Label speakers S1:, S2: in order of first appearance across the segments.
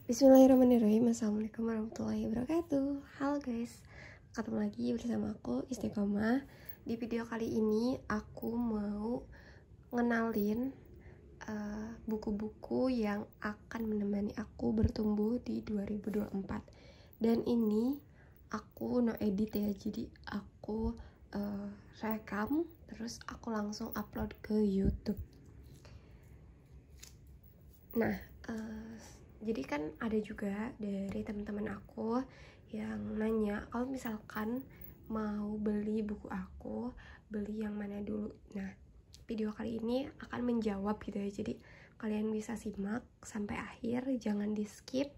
S1: Bismillahirrahmanirrahim. Assalamualaikum warahmatullahi wabarakatuh. Halo guys, ketemu lagi bersama aku Istiqomah. Di video kali ini aku mau ngenalin buku-buku yang akan menemani aku bertumbuh di 2024. Dan ini aku no edit ya, jadi aku rekam terus aku langsung upload ke YouTube. Nah, jadi kan ada juga dari teman-teman aku yang nanya kalau misalkan mau beli buku aku, beli yang mana dulu. Nah, video kali ini akan menjawab gitu ya. Jadi kalian bisa simak sampai akhir, jangan di skip.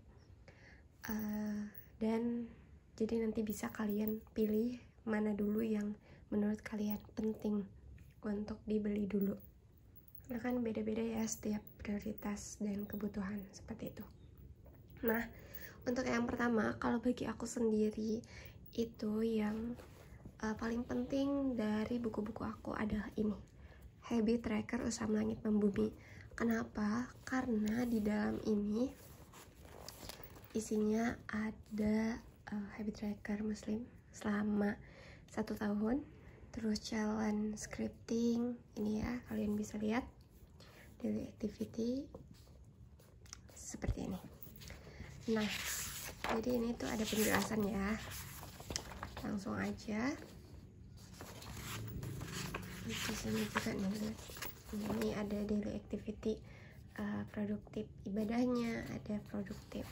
S1: Dan jadi nanti bisa kalian pilih mana dulu yang menurut kalian penting untuk dibeli dulu. Nah kan beda-beda ya setiap prioritas dan kebutuhan seperti itu. Nah, untuk yang pertama, kalau bagi aku sendiri itu yang paling penting dari buku-buku aku adalah ini, Habit Tracker Usam Langit Membumi. Kenapa? Karena di dalam ini isinya ada habit tracker muslim selama 1 tahun, terus challenge scripting, ini ya kalian bisa lihat, daily activity seperti ini. Nah, jadi ini tuh ada penjelasan ya, langsung aja. Di sini juga nih, ini ada daily activity, produktif ibadahnya, ada produktif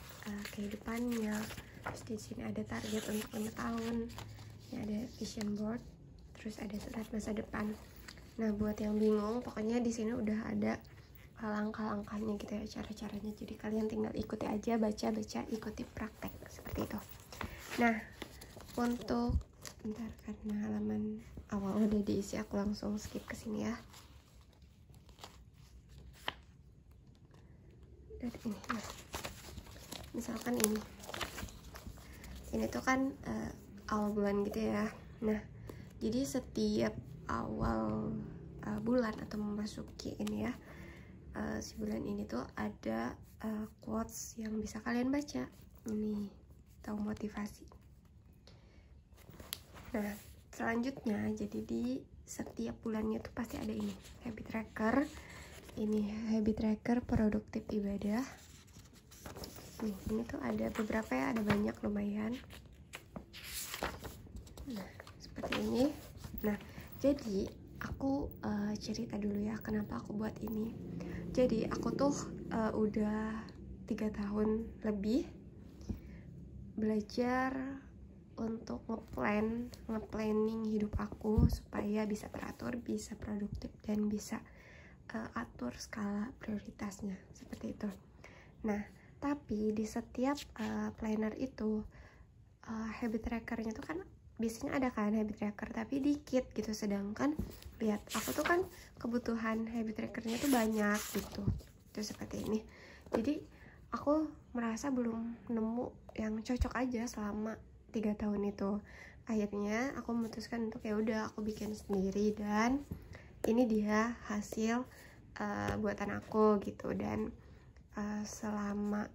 S1: kehidupannya. Terus di sini ada target untuk 5 tahun, ini ada vision board, terus ada surat masa depan. Nah, buat yang bingung, pokoknya di sini udah ada langkah-langkahnya gitu ya, cara-caranya. Jadi kalian tinggal ikuti aja, baca-baca, ikuti praktek seperti itu. Nah, untuk bentar, karena halaman awal udah diisi, aku langsung skip ke sini ya. Dari ini, nah, misalkan ini tuh kan awal bulan gitu ya. Nah, jadi setiap awal bulan atau memasuki ini ya, si bulan ini tuh ada quotes yang bisa kalian baca ini, atau motivasi. Nah, selanjutnya jadi di setiap bulannya tuh pasti ada ini habit tracker. Ini habit tracker produktif ibadah. Nih, ini tuh ada beberapa ya, ada banyak lumayan. Nah, seperti ini. Nah, jadi aku cerita dulu ya kenapa aku buat ini. Jadi aku tuh udah 3 tahun lebih belajar untuk ngeplanning hidup aku supaya bisa teratur, bisa produktif, dan bisa atur skala prioritasnya seperti itu. Nah, tapi di setiap planner itu habit trackernya tuh kan biasanya ada kan habit tracker, tapi dikit gitu. Sedangkan lihat aku tuh kan kebutuhan habit trackernya tuh banyak gitu. Itu seperti ini. Jadi aku merasa belum nemu yang cocok aja selama 3 tahun itu. Akhirnya aku memutuskan untuk ya udah aku bikin sendiri, dan ini dia hasil buatan aku gitu. Dan selama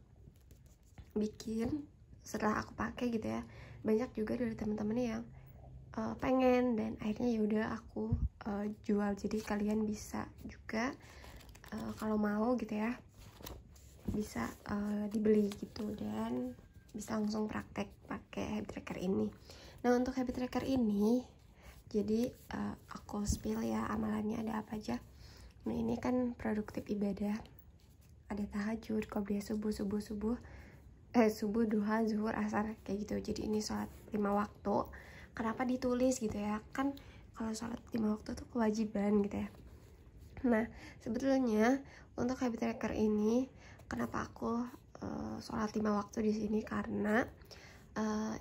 S1: bikin, setelah aku pakai gitu ya, banyak juga dari teman-teman yang pengen, dan akhirnya yaudah aku jual. Jadi kalian bisa juga kalau mau gitu ya, bisa dibeli gitu, dan bisa langsung praktek pakai habit tracker ini. Nah, untuk habit tracker ini jadi aku spill ya amalannya ada apa aja. Nah, ini kan produktif ibadah, ada tahajud, qobliyah subuh, duha, zuhur, asar, kayak gitu. Jadi ini sholat 5 waktu. Kenapa ditulis gitu ya, kan kalau sholat 5 waktu tuh kewajiban gitu ya. Nah, sebetulnya untuk habit tracker ini kenapa aku sholat 5 waktu di sini, karena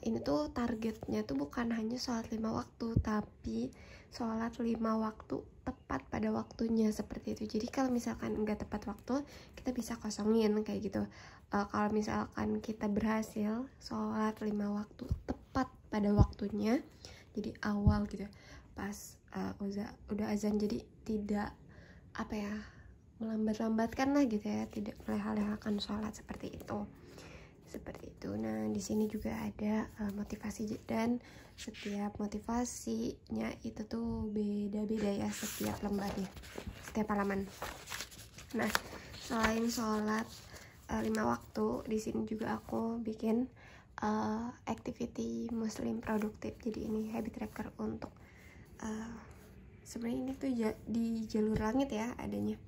S1: ini tuh targetnya tuh bukan hanya sholat 5 waktu, tapi sholat 5 waktu tepat pada waktunya seperti itu. Jadi kalau misalkan enggak tepat waktu, kita bisa kosongin kayak gitu. Kalau misalkan kita berhasil sholat 5 waktu tepat pada waktunya, jadi awal gitu, pas udah azan, jadi tidak melambat-lambatkan lah gitu ya, tidak melehak-lehakkan sholat seperti itu. seperti itu. Nah di sini juga ada motivasi, dan setiap motivasinya itu tuh beda-beda ya setiap lembarnya, setiap halaman. Nah selain sholat 5 waktu, di sini juga aku bikin activity muslim produktif. Jadi ini habit tracker untuk sebenarnya ini tuh di jalur langit ya adanya.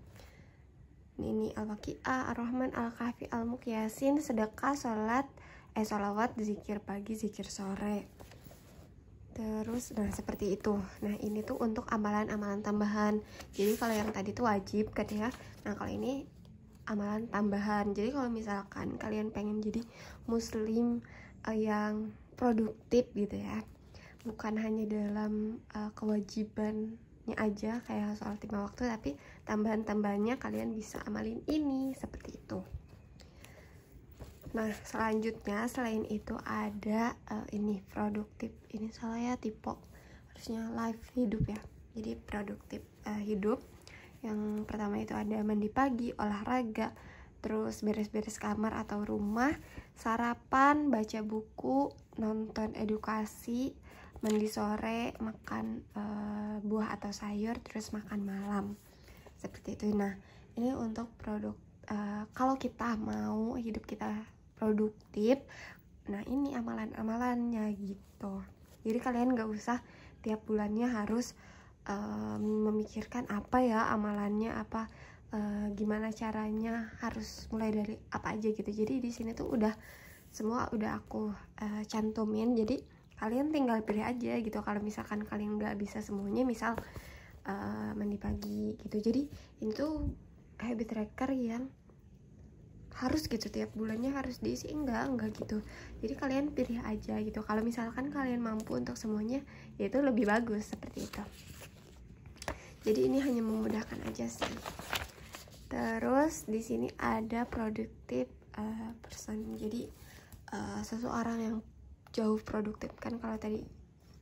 S1: Ini Al-Waqiah, Ar-Rahman, Al-Kahfi, Al-Mulk, Yasin, sedekah, sholawat, zikir pagi, zikir sore. Terus nah seperti itu. Nah ini tuh untuk amalan-amalan tambahan. Jadi kalau yang tadi tuh wajib kan ya. Nah kalau ini amalan tambahan. Jadi kalau misalkan kalian pengen jadi muslim yang produktif gitu ya, bukan hanya dalam kewajibannya aja kayak soal 5 waktu, tapi tambahan-tambahannya kalian bisa amalin ini, seperti itu. Nah selanjutnya selain itu ada ini produktif, ini salah ya tipe, harusnya life hidup ya. Jadi produktif hidup. Yang pertama itu ada mandi pagi, olahraga, terus beres-beres kamar atau rumah, sarapan, baca buku, nonton edukasi, mandi sore, makan buah atau sayur, terus makan malam, seperti itu. Nah ini untuk produk kalau kita mau hidup kita produktif, nah ini amalan-amalannya gitu. Jadi kalian gak usah tiap bulannya harus memikirkan apa ya amalannya, apa gimana caranya, harus mulai dari apa aja gitu. Jadi di sini tuh semua udah aku cantumin, jadi kalian tinggal pilih aja gitu. Kalau misalkan kalian nggak bisa semuanya, misal mandi pagi gitu, jadi ini tuh habit tracker yang harus gitu tiap bulannya harus diisi, enggak gitu. Jadi kalian pilih aja gitu. Kalau misalkan kalian mampu untuk semuanya, ya itu lebih bagus, seperti itu. Jadi ini hanya memudahkan aja sih. Terus di sini ada productive person. Jadi seseorang yang jauh produktif kan. Kalau tadi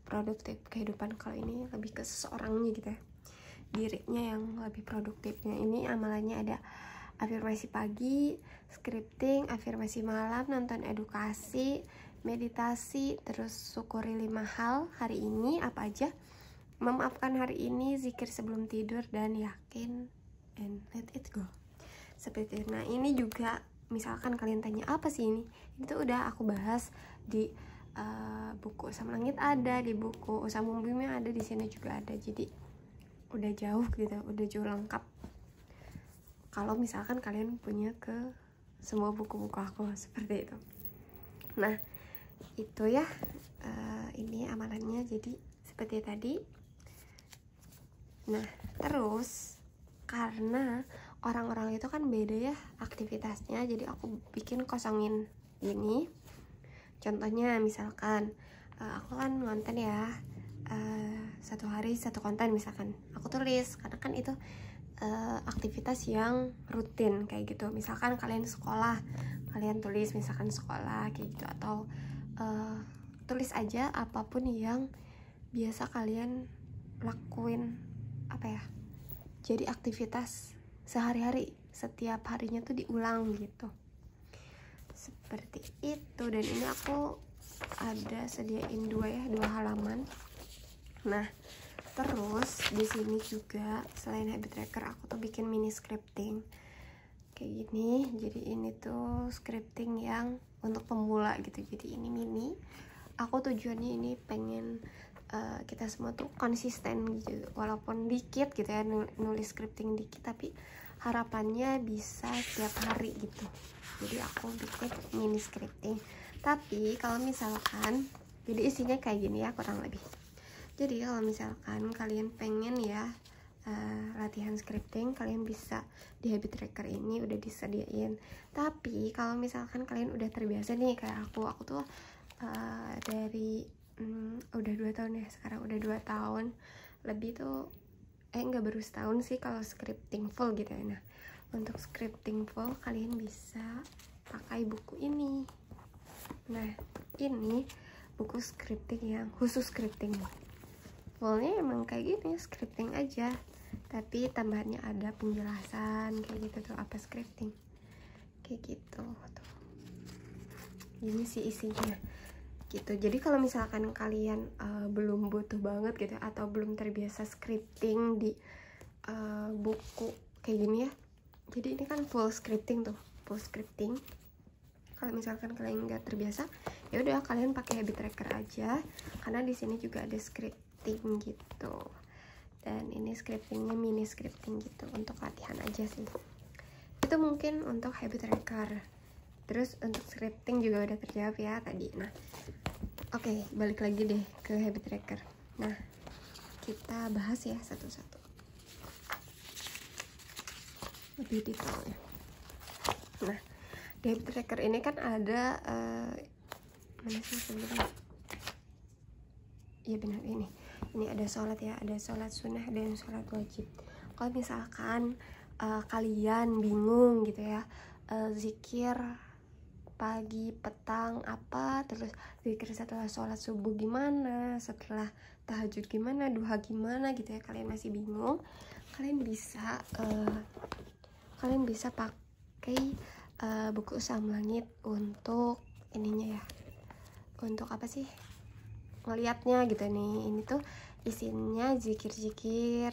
S1: produktif kehidupan, kalau ini lebih ke seseorangnya gitu ya, dirinya yang lebih produktifnya. Ini amalannya ada afirmasi pagi, scripting, afirmasi malam, nonton edukasi, meditasi, terus syukuri 5 hal hari ini apa aja, memaafkan hari ini, zikir sebelum tidur, dan yakin and let it go, seperti itu. Nah ini juga misalkan kalian tanya apa sih ini tuh udah aku bahas di buku Usam Langit ada, di buku Usam Bumi ada, di sini juga ada. Jadi udah jauh gitu, udah jauh lengkap kalau misalkan kalian punya ke semua buku-buku aku, seperti itu. Nah itu ya ini amalannya, jadi seperti tadi. Nah terus karena orang-orang itu kan beda ya aktivitasnya, jadi aku bikin kosongin gini. Contohnya misalkan aku kan ngonten ya, satu hari satu konten misalkan aku tulis, karena kan itu aktivitas yang rutin kayak gitu. Misalkan kalian sekolah, kalian tulis misalkan sekolah kayak gitu, atau tulis aja apapun yang biasa kalian lakuin, apa ya, jadi aktivitas sehari-hari, setiap harinya tuh diulang gitu, seperti itu. Dan ini aku ada sediain dua halaman. Nah terus di sini juga selain habit tracker, aku tuh bikin mini scripting kayak gini. Jadi ini tuh scripting yang untuk pemula gitu. Jadi ini mini, aku tujuannya ini pengen kita semua tuh konsisten gitu, walaupun dikit gitu ya, nulis scripting dikit, tapi harapannya bisa setiap hari gitu. Jadi aku bikin mini scripting. Tapi kalau misalkan, jadi isinya kayak gini ya kurang lebih. Jadi kalau misalkan kalian pengen ya latihan scripting, kalian bisa di habit tracker ini udah disediain. Tapi kalau misalkan kalian udah terbiasa nih kayak aku tuh dari udah 2 tahun ya, sekarang udah 2 tahun lebih tuh, nggak baru setahun sih kalau scripting full gitu ya. Nah untuk scripting full kalian bisa pakai buku ini. Nah ini buku scripting yang khusus scripting. Fullnya emang kayak gini, scripting aja, tapi tambahannya ada penjelasan kayak gitu tuh, apa scripting kayak gitu tuh. Ini sih isinya gitu. Jadi kalau misalkan kalian belum butuh banget gitu atau belum terbiasa scripting di buku kayak gini ya, jadi ini kan full scripting tuh, full scripting. Kalau misalkan kalian nggak terbiasa, ya udah kalian pakai habit tracker aja, karena di sini juga ada scripting gitu. Dan ini scriptingnya mini scripting gitu, untuk latihan aja sih. Itu mungkin untuk habit tracker. Terus untuk scripting juga udah terjawab ya tadi. Nah, oke, balik lagi deh ke habit tracker. Nah, kita bahas ya satu-satu lebih detailnya. Nah, di habit tracker ini kan ada mana sih sebenarnya? Iya benar, ini ada sholat ya, ada sholat sunnah dan sholat wajib. Kalau misalkan kalian bingung gitu ya, zikir pagi, petang apa, terus zikir setelah sholat subuh gimana, setelah tahajud gimana, duha gimana gitu ya, kalian masih bingung, kalian bisa pakai buku Usaham Langit untuk ininya ya, untuk apa sih, ngeliatnya gitu nih. Ini tuh isinya zikir-zikir.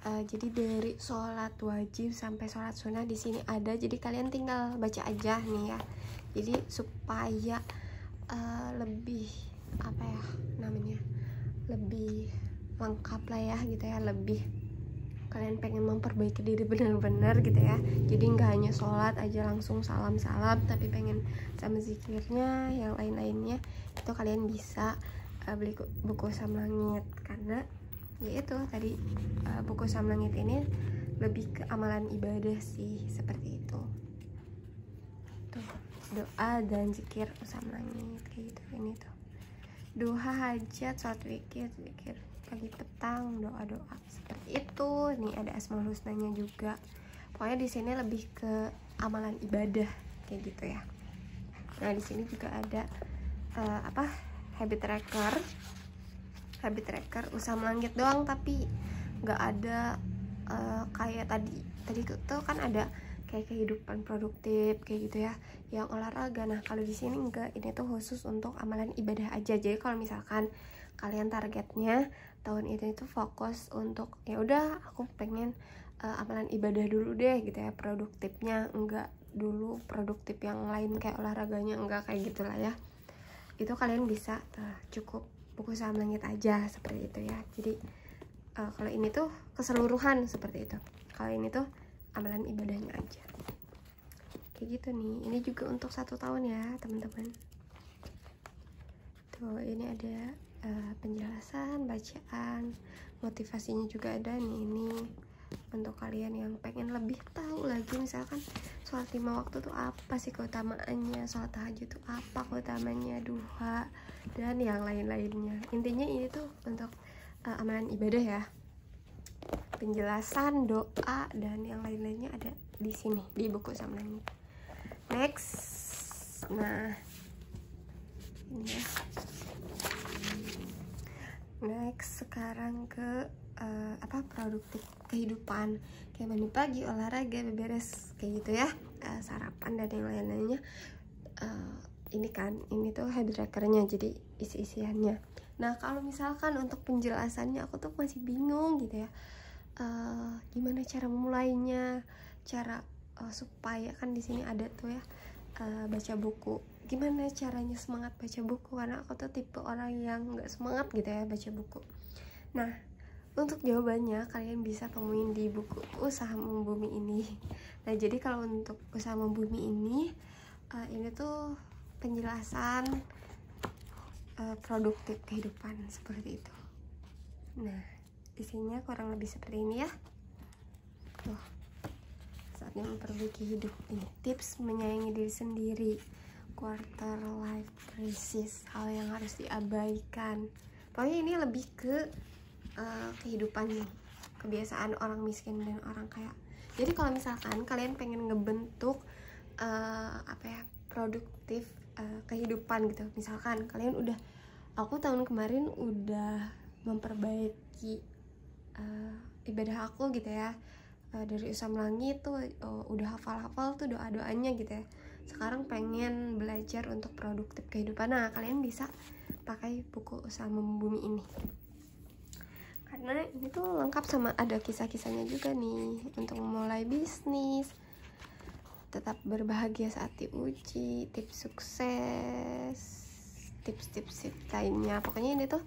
S1: Jadi dari sholat wajib sampai sholat sunnah di sini ada. Jadi kalian tinggal baca aja nih ya. Jadi supaya lebih apa ya namanya, lebih lengkap lah ya gitu ya. Lebih kalian pengen memperbaiki diri benar-benar gitu ya. Jadi nggak hanya sholat aja langsung salam-salam, tapi pengen sama zikirnya yang lain-lainnya, itu kalian bisa beli buku Usaham Langit. Karena yaitu tadi buku Usaham Langit ini lebih ke amalan ibadah sih, seperti itu. Tuh, doa dan zikir Usaham Langit kayak gitu. Ini tuh duha, hajat, sholat zikir pagi petang, doa-doa seperti itu. Nih ada Asmaul Husnanya juga. Pokoknya di sini lebih ke amalan ibadah kayak gitu ya. Nah, di sini juga ada habit tracker Usaham Langit doang, tapi nggak ada kayak tadi tuh kan ada kayak kehidupan produktif kayak gitu ya, yang olahraga. Nah, kalau di sini enggak, ini tuh khusus untuk amalan ibadah aja. Jadi kalau misalkan kalian targetnya tahun ini tuh fokus untuk ya udah aku pengen amalan ibadah dulu deh gitu ya, produktifnya enggak dulu produktif yang lain kayak olahraganya, enggak kayak gitulah ya. Itu kalian bisa cukup buku Usaham Langit aja seperti itu ya. Jadi kalau ini tuh keseluruhan seperti itu, kalau ini tuh amalan ibadahnya aja kayak gitu nih. Ini juga untuk 1 tahun ya teman-teman. Tuh ini ada penjelasan, bacaan, motivasinya juga ada nih. Ini untuk kalian yang pengen lebih tahu lagi, misalkan sholat 5 waktu tuh apa sih keutamaannya, sholat tahajud tuh apa keutamanya, duha dan yang lain-lainnya. Intinya ini tuh untuk amalan ibadah ya. Penjelasan, doa dan yang lain-lainnya ada di sini di buku Usaham Langit. Next, nah ini ya. Next sekarang ke produktif kehidupan, kayak mandi pagi, olahraga, beberes kayak gitu ya, sarapan dan yang lain-lainnya. Ini tuh habit trackernya, jadi isi-isiannya. Nah, kalau misalkan untuk penjelasannya aku tuh masih bingung gitu ya, gimana cara memulainya, cara supaya kan di sini ada tuh ya baca buku. Gimana caranya semangat baca buku, karena aku tuh tipe orang yang nggak semangat gitu ya baca buku. Nah, untuk jawabannya kalian bisa temuin di buku Usaha Membumi ini. Nah, jadi kalau untuk Usaha Membumi ini tuh penjelasan produktif kehidupan seperti itu. Nah, isinya kurang lebih seperti ini ya. Tuh, saatnya memperbaiki hidup nih. Tips menyayangi diri sendiri, quarter life crisis, hal yang harus diabaikan. Pokoknya ini lebih ke kehidupan nih, kebiasaan orang miskin dan orang kaya. Jadi kalau misalkan kalian pengen ngebentuk produktif kehidupan gitu, misalkan kalian aku tahun kemarin udah memperbaiki ibadah aku gitu ya, dari Usaham Langit tuh udah hafal tuh doa-doanya gitu ya. sekarang pengen belajar untuk produktif kehidupan. Nah, kalian bisa pakai buku Usaha Membumi ini, karena ini tuh lengkap sama ada kisah-kisahnya juga nih untuk memulai bisnis, tetap berbahagia saat diuji, tips sukses, tips-tips lainnya. Pokoknya ini tuh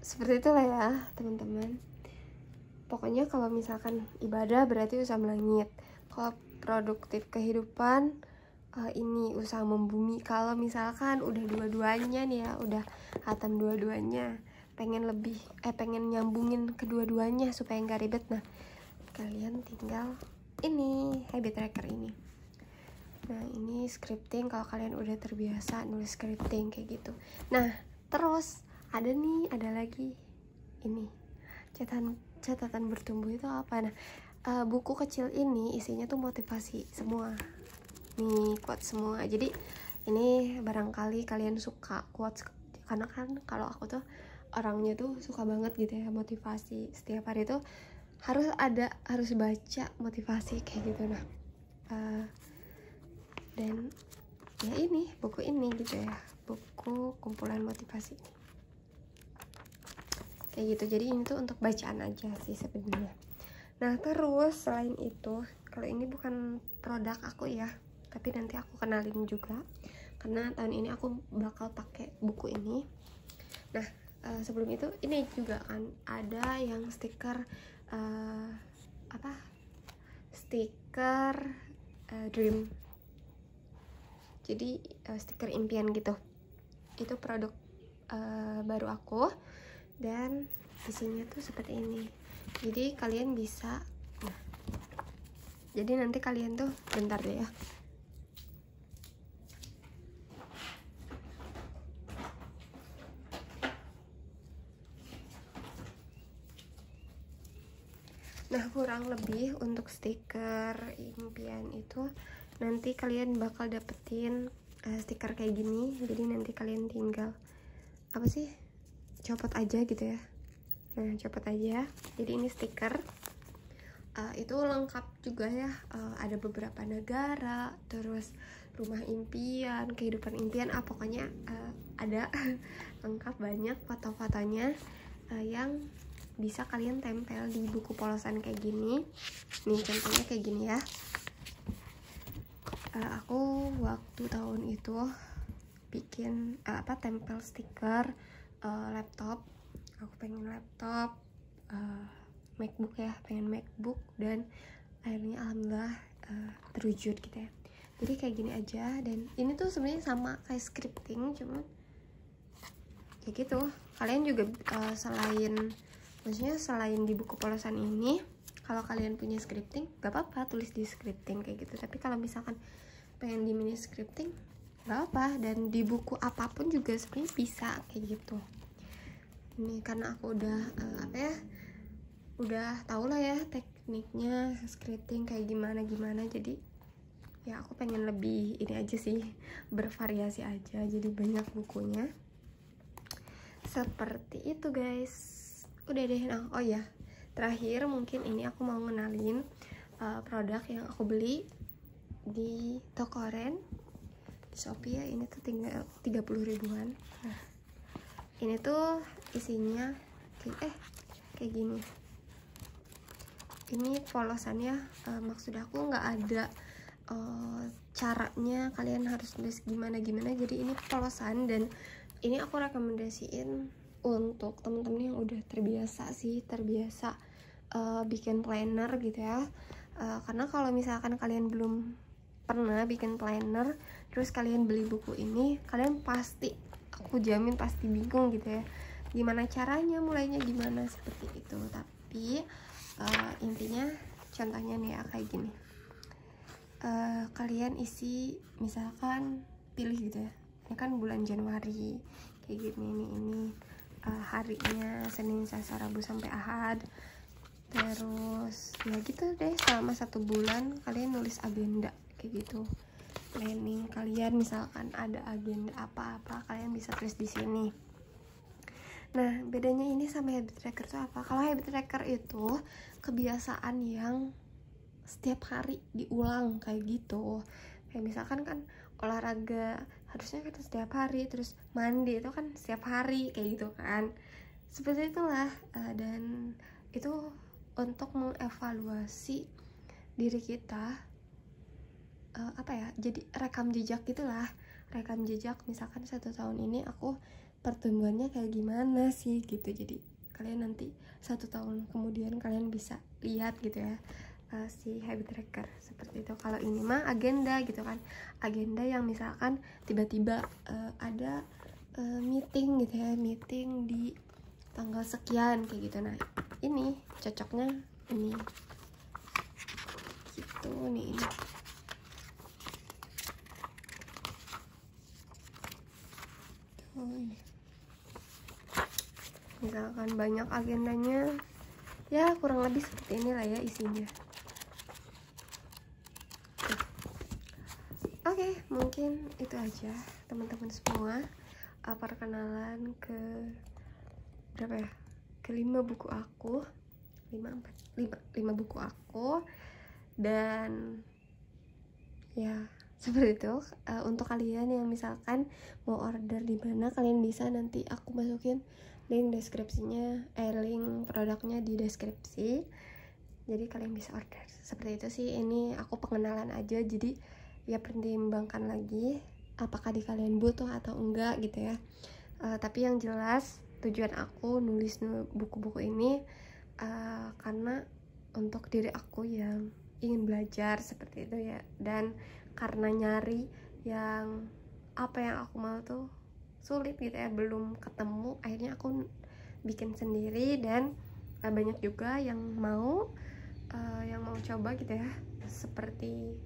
S1: seperti itulah ya teman-teman. Pokoknya kalau misalkan ibadah berarti usaha melangit, kalau produktif kehidupan ini usaha membumi. Kalau misalkan udah dua-duanya nih ya, udah hatam dua-duanya, pengen nyambungin kedua-duanya supaya nggak ribet, nah kalian tinggal ini habit tracker ini. Nah ini scripting, kalau kalian udah terbiasa nulis scripting kayak gitu. Nah terus ada lagi ini catatan bertumbuh itu apa. Nah buku kecil ini isinya tuh motivasi semua nih, quote semua. Jadi ini barangkali kalian suka quotes, karena kan kalau aku tuh orangnya tuh suka banget gitu ya motivasi. Setiap hari tuh harus baca motivasi kayak gitu. Nah dan ya ini buku ini gitu ya, buku kumpulan motivasi ini kayak gitu. Jadi ini tuh untuk bacaan aja sih sebenarnya. Nah terus selain itu, kalau ini bukan produk aku ya, tapi nanti aku kenalin juga karena tahun ini aku bakal pakai buku ini. Nah sebelum itu ini juga kan ada yang stiker stiker dream, jadi stiker impian gitu. Itu produk baru aku dan isinya tuh seperti ini. Jadi kalian bisa, nah jadi nanti kalian tuh bentar deh ya, nah kurang lebih untuk stiker impian itu nanti kalian bakal dapetin stiker kayak gini. Jadi nanti kalian tinggal copot aja gitu ya. Nah copot aja. Jadi ini stiker itu lengkap juga ya, ada beberapa negara, terus rumah impian, kehidupan impian, pokoknya ada lengkap, banyak foto-fotonya yang bisa kalian tempel di buku polosan kayak gini. Nih contohnya kayak gini ya. Aku waktu tahun itu bikin tempel stiker laptop. Aku pengen laptop, MacBook ya, pengen MacBook, dan akhirnya alhamdulillah terwujud gitu ya. Jadi kayak gini aja, dan ini tuh sebenarnya sama kayak scripting, cuma kayak gitu. Kalian juga selain di buku polosan ini, kalau kalian punya scripting gak apa-apa tulis di scripting kayak gitu. Tapi kalau misalkan pengen di mini scripting gak apa, dan di buku apapun juga sebenarnya bisa kayak gitu. Ini karena aku udah udah tau lah ya tekniknya scripting kayak gimana, jadi ya aku pengen lebih ini aja sih, bervariasi aja, jadi banyak bukunya seperti itu guys. Udah deh. Nah oh ya, terakhir mungkin ini aku mau ngenalin produk yang aku beli di toko Ren, di Shopee ya. Ini tuh 30 ribuan. Nah ini tuh isinya kayak gini. Ini polosannya, maksud aku nggak ada caranya kalian harus nulis gimana. Jadi ini polosan, dan ini aku rekomendasiin untuk temen-temen yang udah terbiasa bikin planner gitu ya. Karena kalau misalkan kalian belum pernah bikin planner, terus kalian beli buku ini, kalian pasti, aku jamin pasti bingung gitu ya, gimana caranya, mulainya gimana, seperti itu. Tapi intinya contohnya nih ya kayak gini. Kalian isi, misalkan pilih gitu ya, ini kan bulan Januari kayak gini, ini harinya Senin, Selasa, Rabu sampai Ahad. Terus ya gitu deh, selama 1 bulan kalian nulis agenda kayak gitu, planning kalian. Misalkan ada agenda apa-apa, kalian bisa tulis di sini. Nah bedanya ini sama habit tracker itu apa? Kalau habit tracker itu kebiasaan yang setiap hari diulang kayak gitu. Kayak misalkan kan olahraga harusnya kan setiap hari, terus mandi itu kan setiap hari kayak gitu kan. Seperti itulah. Dan itu untuk mengevaluasi diri kita, jadi rekam jejak gitulah. Rekam jejak, misalkan 1 tahun ini aku pertumbuhannya kayak gimana sih gitu. Jadi kalian nanti 1 tahun kemudian kalian bisa lihat gitu ya, si habit tracker seperti itu. Kalau ini mah agenda gitu kan, agenda yang misalkan tiba-tiba ada meeting gitu ya, meeting di tanggal sekian kayak gitu. Nah ini cocoknya ini gitu nih, ini tuh ini. Misalkan banyak agendanya, ya kurang lebih seperti inilah ya isinya. Oke, mungkin itu aja teman-teman semua, perkenalan ke berapa ya, ke 5 buku aku, 5 buku aku. Dan ya seperti itu. Untuk kalian yang misalkan mau order di mana, kalian bisa nanti aku masukin link deskripsinya, link produknya di deskripsi, jadi kalian bisa order. Seperti itu sih, ini aku pengenalan aja, jadi ya pertimbangkan lagi apakah di kalian butuh atau enggak gitu ya. Tapi yang jelas tujuan aku nulis buku-buku ini karena untuk diri aku yang ingin belajar seperti itu ya, dan karena nyari yang apa yang aku mau tuh sulit gitu ya, belum ketemu, akhirnya aku bikin sendiri. Dan banyak juga yang mau coba gitu ya, seperti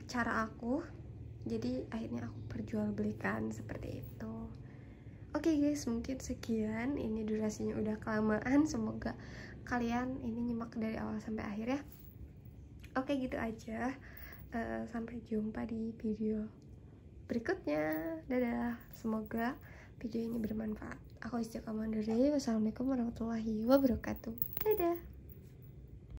S1: cara aku, jadi akhirnya aku perjualbelikan seperti itu. Oke guys, mungkin sekian, ini durasinya udah kelamaan, semoga kalian ini nyimak dari awal sampai akhir ya. Oke, gitu aja. Sampai jumpa di video berikutnya. Dadah, semoga video ini bermanfaat. Aku Istiqomah dari. Wassalamualaikum warahmatullahi wabarakatuh. Dadah.